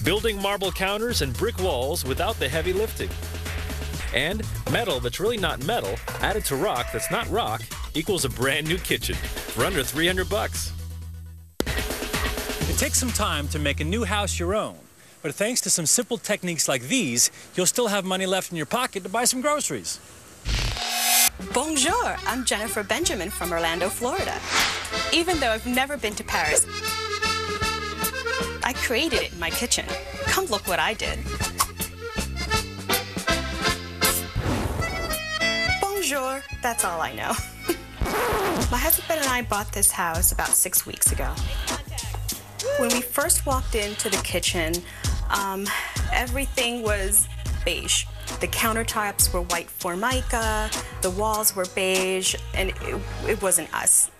building marble counters and brick walls without the heavy lifting. And metal that's really not metal, added to rock that's not rock, equals a brand new kitchen for under $300. It takes some time to make a new house your own, but thanks to some simple techniques like these, you'll still have money left in your pocket to buy some groceries. Bonjour, I'm Jennifer Benjamin from Orlando, Florida. Even though I've never been to Paris, I created it in my kitchen. Come look what I did. Bonjour, that's all I know. My husband and I bought this house about 6 weeks ago. When we first walked into the kitchen, everything was beige. The countertops were white Formica, the walls were beige, and it wasn't us.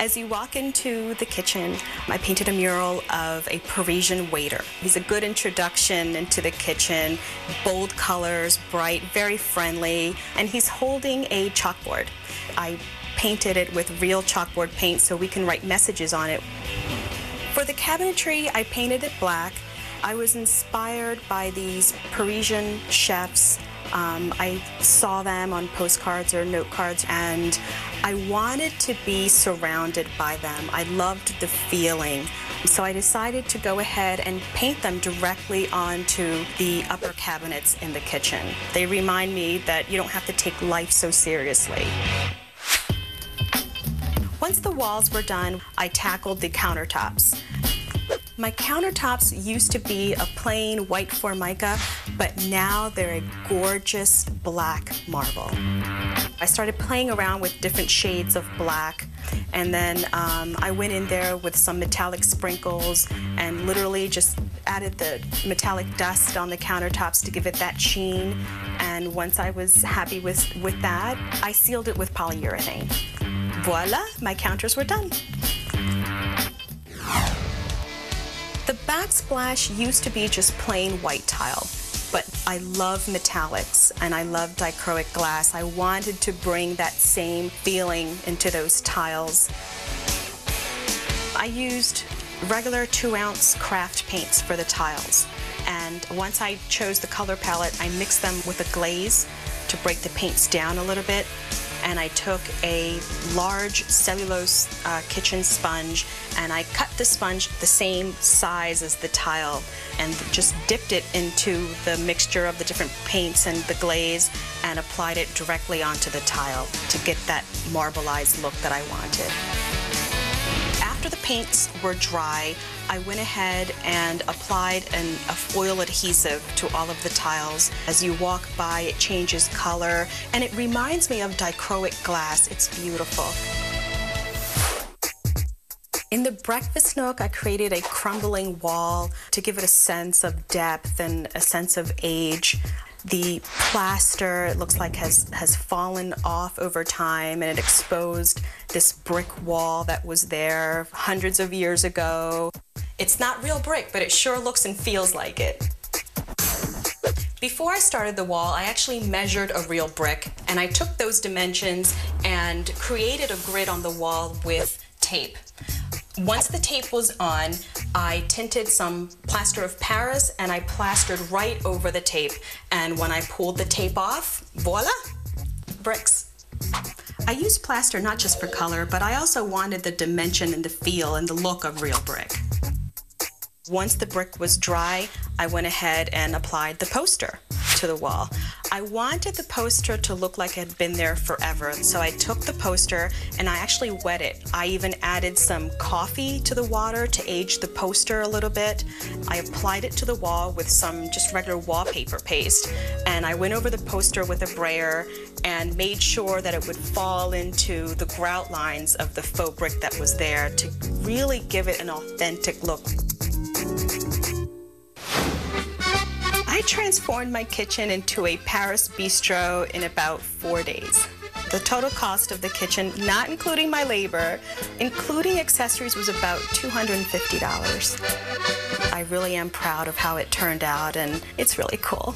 As you walk into the kitchen, I painted a mural of a Parisian waiter. He's a good introduction into the kitchen, bold colors, bright, very friendly, and he's holding a chalkboard. I painted it with real chalkboard paint so we can write messages on it. For the cabinetry, I painted it black. I was inspired by these Parisian chefs. I saw them on postcards or note cards, and I wanted to be surrounded by them. I loved the feeling. So I decided to go ahead and paint them directly onto the upper cabinets in the kitchen. They remind me that you don't have to take life so seriously. Once the walls were done, I tackled the countertops. My countertops used to be a plain white Formica, but now they're a gorgeous black marble. I started playing around with different shades of black, and then I went in there with some metallic sprinkles and literally just added the metallic dust on the countertops to give it that sheen. And once I was happy with that, I sealed it with polyurethane. Voila, my counters were done. The backsplash used to be just plain white tile, but I love metallics and I love dichroic glass. I wanted to bring that same feeling into those tiles. I used regular 2-ounce craft paints for the tiles, and once I chose the color palette, I mixed them with a glaze to break the paints down a little bit. And I took a large cellulose kitchen sponge, and I cut the sponge the same size as the tile and just dipped it into the mixture of the different paints and the glaze and applied it directly onto the tile to get that marbleized look that I wanted. After the paints were dry, I went ahead and applied a foil adhesive to all of the tiles. As you walk by, it changes color, and it reminds me of dichroic glass. It's beautiful. In the breakfast nook, I created a crumbling wall to give it a sense of depth and a sense of age. The plaster, it looks like, has fallen off over time, and it exposed this brick wall that was there hundreds of years ago. It's not real brick, but it sure looks and feels like it. Before I started the wall, I actually measured a real brick, and I took those dimensions and created a grid on the wall with tape. Once the tape was on, I tinted some plaster of Paris and I plastered right over the tape. And when I pulled the tape off, voila, bricks. I used plaster not just for color, but I also wanted the dimension and the feel and the look of real brick. Once the brick was dry, I went ahead and applied the poster to the wall. I wanted the poster to look like it had been there forever, so I took the poster and I actually wet it. I even added some coffee to the water to age the poster a little bit. I applied it to the wall with some just regular wallpaper paste, and I went over the poster with a brayer and made sure that it would fall into the grout lines of the faux brick that was there to really give it an authentic look. I transformed my kitchen into a Paris bistro in about 4 days. The total cost of the kitchen, not including my labor, including accessories, was about $250. I really am proud of how it turned out, and it's really cool.